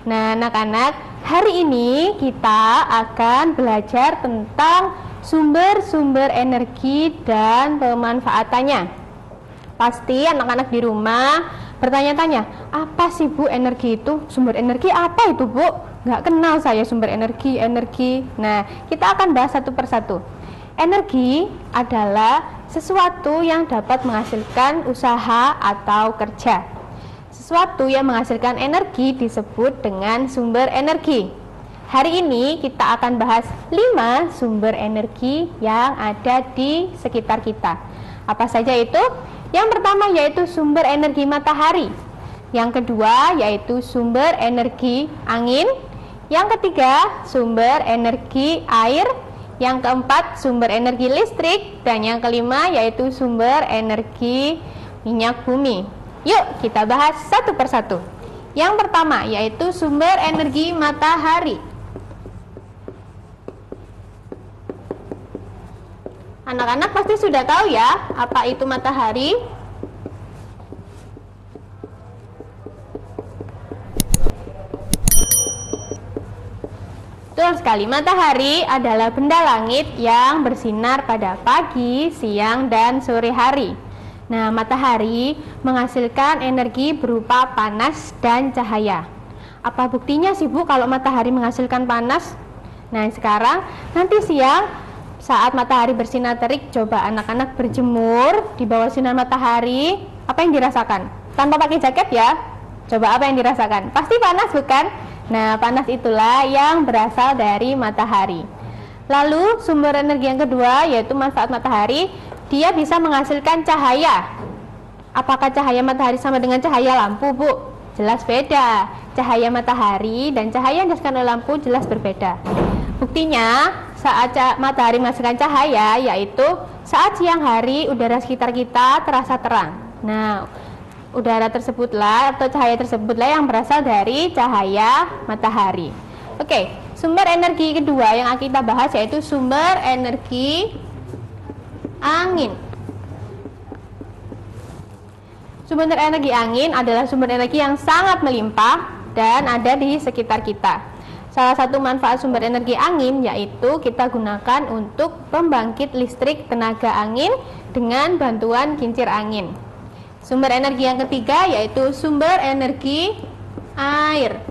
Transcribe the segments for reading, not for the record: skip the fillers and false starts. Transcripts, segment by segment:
Nah, anak-anak, hari ini kita akan belajar tentang sumber-sumber energi dan pemanfaatannya. Pasti anak-anak di rumah bertanya-tanya, apa sih Bu energi itu? Sumber energi apa itu Bu? Nggak kenal saya sumber energi. Nah, kita akan bahas satu persatu. Energi adalah sesuatu yang dapat menghasilkan usaha atau kerja. Sesuatu yang menghasilkan energi disebut dengan sumber energi. Hari ini kita akan bahas 5 sumber energi yang ada di sekitar kita. Apa saja itu? Yang pertama yaitu sumber energi matahari. Yang kedua yaitu sumber energi angin. Yang ketiga sumber energi air. Yang keempat sumber energi listrik. Dan yang kelima yaitu sumber energi minyak bumi. Yuk kita bahas satu persatu. Yang pertama yaitu sumber energi matahari. Anak-anak pasti sudah tahu ya apa itu matahari. Betul sekali, matahari adalah benda langit yang bersinar pada pagi, siang, dan sore hari. Nah, matahari menghasilkan energi berupa panas dan cahaya. Apa buktinya sih Bu kalau matahari menghasilkan panas? Nah, sekarang nanti siang saat matahari bersinar terik, coba anak-anak berjemur di bawah sinar matahari. Apa yang dirasakan? Tanpa pakai jaket ya. Coba apa yang dirasakan? Pasti panas bukan? Nah, panas itulah yang berasal dari matahari. Lalu sumber energi yang kedua yaitu manfaat matahari. Dia bisa menghasilkan cahaya. Apakah cahaya matahari sama dengan cahaya lampu, Bu? Jelas beda. Cahaya matahari dan cahaya yang dihasilkan oleh lampu jelas berbeda. Buktinya, saat matahari menghasilkan cahaya, yaitu saat siang hari udara sekitar kita terasa terang. Nah, udara tersebutlah atau cahaya tersebutlah yang berasal dari cahaya matahari. Oke, sumber energi kedua yang akan kita bahas yaitu sumber energi angin. Sumber energi angin adalah sumber energi yang sangat melimpah dan ada di sekitar kita. Salah satu manfaat sumber energi angin yaitu kita gunakan untuk pembangkit listrik tenaga angin dengan bantuan kincir angin. Sumber energi yang ketiga yaitu sumber energi air.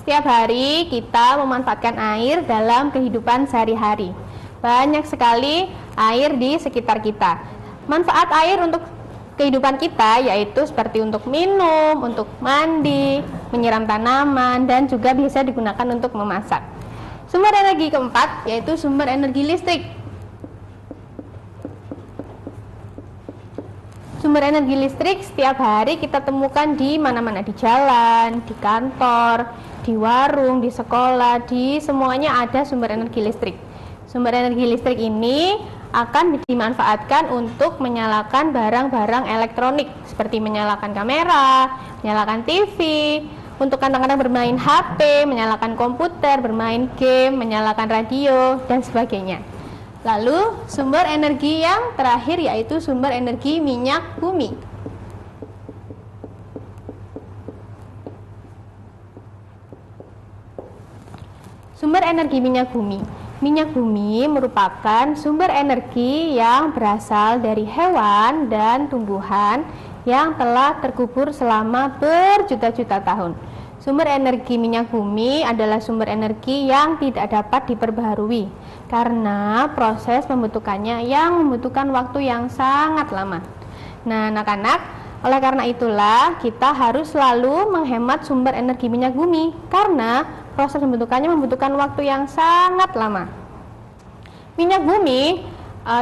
Setiap hari kita memanfaatkan air dalam kehidupan sehari-hari. Banyak sekali air di sekitar kita. Manfaat air untuk kehidupan kita yaitu seperti untuk minum, untuk mandi, menyiram tanaman, dan juga bisa digunakan untuk memasak. Sumber energi keempat yaitu sumber energi listrik. Sumber energi listrik setiap hari kita temukan di mana-mana, di jalan, di kantor, di warung, di sekolah, di semuanya ada sumber energi listrik. Sumber energi listrik ini akan dimanfaatkan untuk menyalakan barang-barang elektronik seperti menyalakan kamera, menyalakan TV, untuk kadang-kadang bermain HP, menyalakan komputer, bermain game, menyalakan radio, dan sebagainya. Lalu sumber energi yang terakhir yaitu sumber energi minyak bumi. Sumber energi minyak bumi. Minyak bumi merupakan sumber energi yang berasal dari hewan dan tumbuhan yang telah terkubur selama berjuta-juta tahun. Sumber energi minyak bumi adalah sumber energi yang tidak dapat diperbaharui karena proses pembentukannya yang membutuhkan waktu yang sangat lama. Nah, anak-anak, oleh karena itulah kita harus selalu menghemat sumber energi minyak bumi karena proses pembentukannya membutuhkan waktu yang sangat lama. Minyak bumi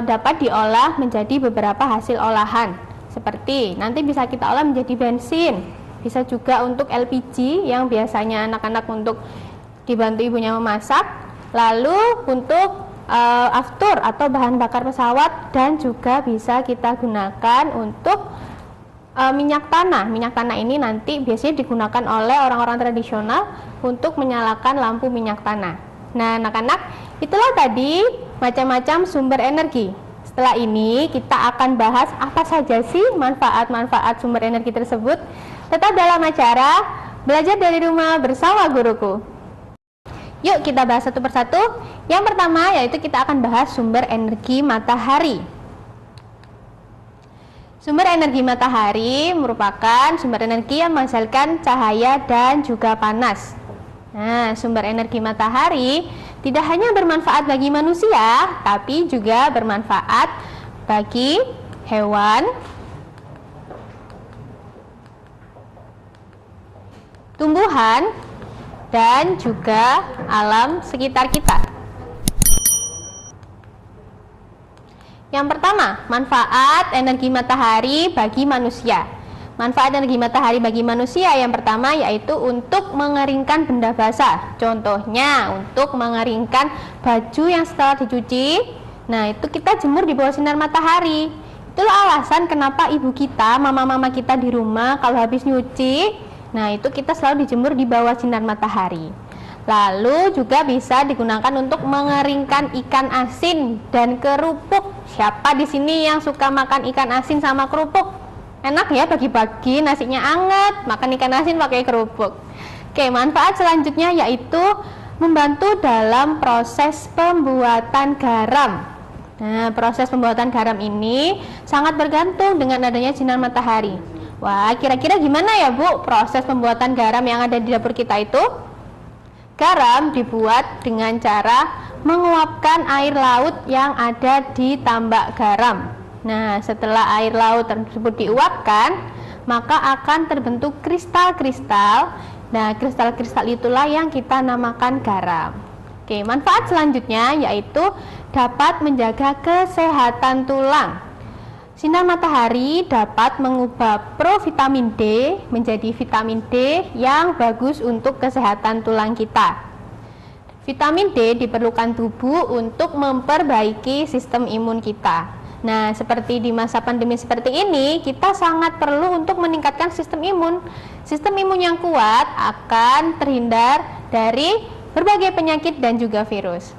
dapat diolah menjadi beberapa hasil olahan, seperti nanti bisa kita olah menjadi bensin, bisa juga untuk LPG yang biasanya anak-anak untuk dibantu ibunya memasak, lalu untuk aftur atau bahan bakar pesawat, dan juga bisa kita gunakan untuk minyak tanah. Minyak tanah ini nanti biasanya digunakan oleh orang-orang tradisional untuk menyalakan lampu minyak tanah. Nah, anak-anak, itulah tadi macam-macam sumber energi. Setelah ini kita akan bahas apa saja sih manfaat-manfaat sumber energi tersebut. Tetap dalam acara Belajar dari rumah bersama guruku. Yuk kita bahas satu persatu. Yang pertama yaitu kita akan bahas sumber energi matahari. Sumber energi matahari merupakan sumber energi yang menghasilkan cahaya dan juga panas. Nah, sumber energi matahari tidak hanya bermanfaat bagi manusia, tapi juga bermanfaat bagi hewan, tumbuhan, dan juga alam sekitar kita. Yang pertama, manfaat energi matahari bagi manusia. Manfaat energi matahari bagi manusia yang pertama yaitu untuk mengeringkan benda basah. Contohnya untuk mengeringkan baju yang setelah dicuci. Nah, itu kita jemur di bawah sinar matahari. Itulah alasan kenapa ibu kita, mama-mama kita di rumah kalau habis nyuci, nah itu kita selalu dijemur di bawah sinar matahari. Lalu juga bisa digunakan untuk mengeringkan ikan asin dan kerupuk. Siapa di sini yang suka makan ikan asin sama kerupuk? Enak ya pagi-pagi, nasinya anget, makan ikan asin pakai kerupuk. Oke, manfaat selanjutnya yaitu membantu dalam proses pembuatan garam. Nah, proses pembuatan garam ini sangat bergantung dengan adanya sinar matahari. Wah, kira-kira gimana ya Bu proses pembuatan garam yang ada di dapur kita itu? Garam dibuat dengan cara menguapkan air laut yang ada di tambak garam. Nah, setelah air laut tersebut diuapkan, maka akan terbentuk kristal-kristal. Nah, kristal-kristal itulah yang kita namakan garam. Oke, manfaat selanjutnya yaitu dapat menjaga kesehatan tulang. Sinar matahari dapat mengubah provitamin D menjadi vitamin D yang bagus untuk kesehatan tulang kita. Vitamin D diperlukan tubuh untuk memperbaiki sistem imun kita. Nah, seperti di masa pandemi seperti ini, kita sangat perlu untuk meningkatkan sistem imun. Sistem imun yang kuat akan terhindar dari berbagai penyakit dan juga virus.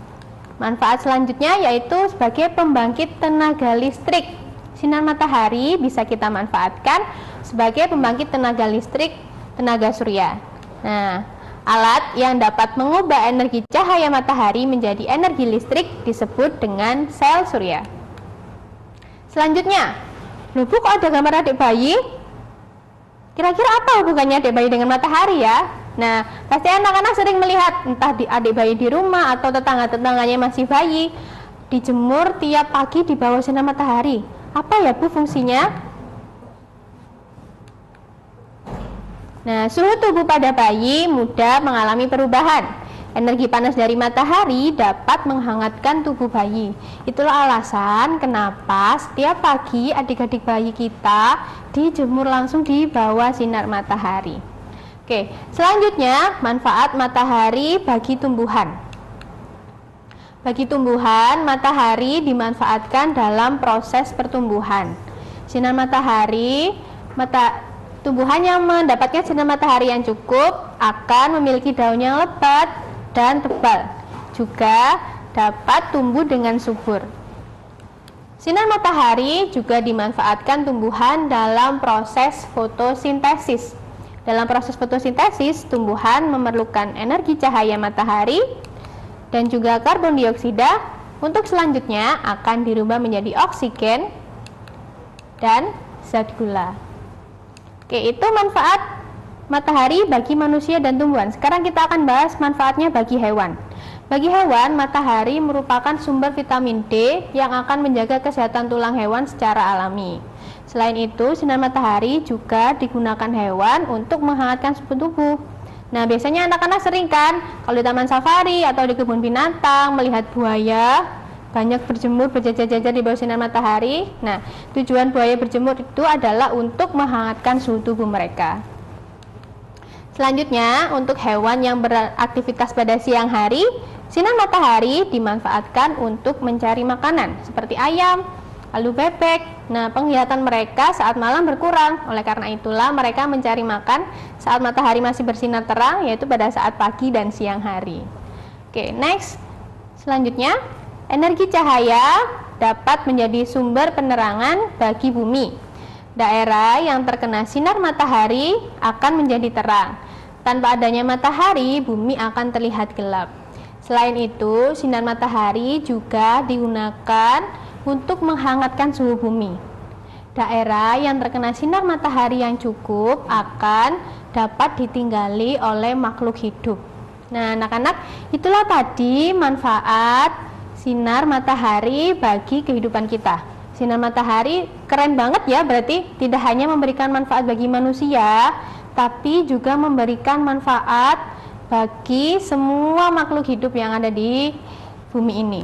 Manfaat selanjutnya yaitu sebagai pembangkit tenaga listrik. Sinar matahari bisa kita manfaatkan sebagai pembangkit tenaga listrik tenaga surya. Nah, alat yang dapat mengubah energi cahaya matahari menjadi energi listrik disebut dengan sel surya. Selanjutnya, loh Bu, kok ada gambar adik bayi? Kira-kira apa hubungannya adik bayi dengan matahari ya? Nah, pasti anak-anak sering melihat entah di adik bayi di rumah atau tetangga-tetangganya masih bayi dijemur tiap pagi di bawah sinar matahari. Apa ya Bu fungsinya? Nah, suhu tubuh pada bayi mudah mengalami perubahan. Energi panas dari matahari dapat menghangatkan tubuh bayi. Itulah alasan kenapa setiap pagi adik-adik bayi kita dijemur langsung di bawah sinar matahari. Oke, selanjutnya manfaat matahari bagi tumbuhan. Bagi tumbuhan, matahari dimanfaatkan dalam proses pertumbuhan. Sinar matahari, tumbuhan yang mendapatkan sinar matahari yang cukup akan memiliki daun yang lebat dan tebal, juga dapat tumbuh dengan subur. Sinar matahari juga dimanfaatkan tumbuhan dalam proses fotosintesis. Dalam proses fotosintesis, tumbuhan memerlukan energi cahaya matahari dan juga karbon dioksida untuk selanjutnya akan dirubah menjadi oksigen dan zat gula. Oke, itu manfaat matahari bagi manusia dan tumbuhan. Sekarang kita akan bahas manfaatnya bagi hewan. Bagi hewan, matahari merupakan sumber vitamin D yang akan menjaga kesehatan tulang hewan secara alami. Selain itu, sinar matahari juga digunakan hewan untuk menghangatkan suhu tubuh. Nah, biasanya anak-anak sering kan kalau di taman safari atau di kebun binatang melihat buaya banyak berjemur berjajar-jajar di bawah sinar matahari. Nah, tujuan buaya berjemur itu adalah untuk menghangatkan suhu tubuh mereka. Selanjutnya, untuk hewan yang beraktivitas pada siang hari, sinar matahari dimanfaatkan untuk mencari makanan seperti ayam, lalu bebek. Nah, penglihatan mereka saat malam berkurang. Oleh karena itulah mereka mencari makan saat matahari masih bersinar terang, yaitu pada saat pagi dan siang hari. Oke, next. Selanjutnya, energi cahaya dapat menjadi sumber penerangan bagi bumi. Daerah yang terkena sinar matahari akan menjadi terang. Tanpa adanya matahari, bumi akan terlihat gelap. Selain itu, sinar matahari juga digunakan untuk menghangatkan suhu bumi. Daerah yang terkena sinar matahari yang cukup akan dapat ditinggali oleh makhluk hidup. Nah, anak-anak, itulah tadi manfaat sinar matahari bagi kehidupan kita. Sinar matahari keren banget ya, berarti tidak hanya memberikan manfaat bagi manusia, tapi juga memberikan manfaat bagi semua makhluk hidup yang ada di bumi ini.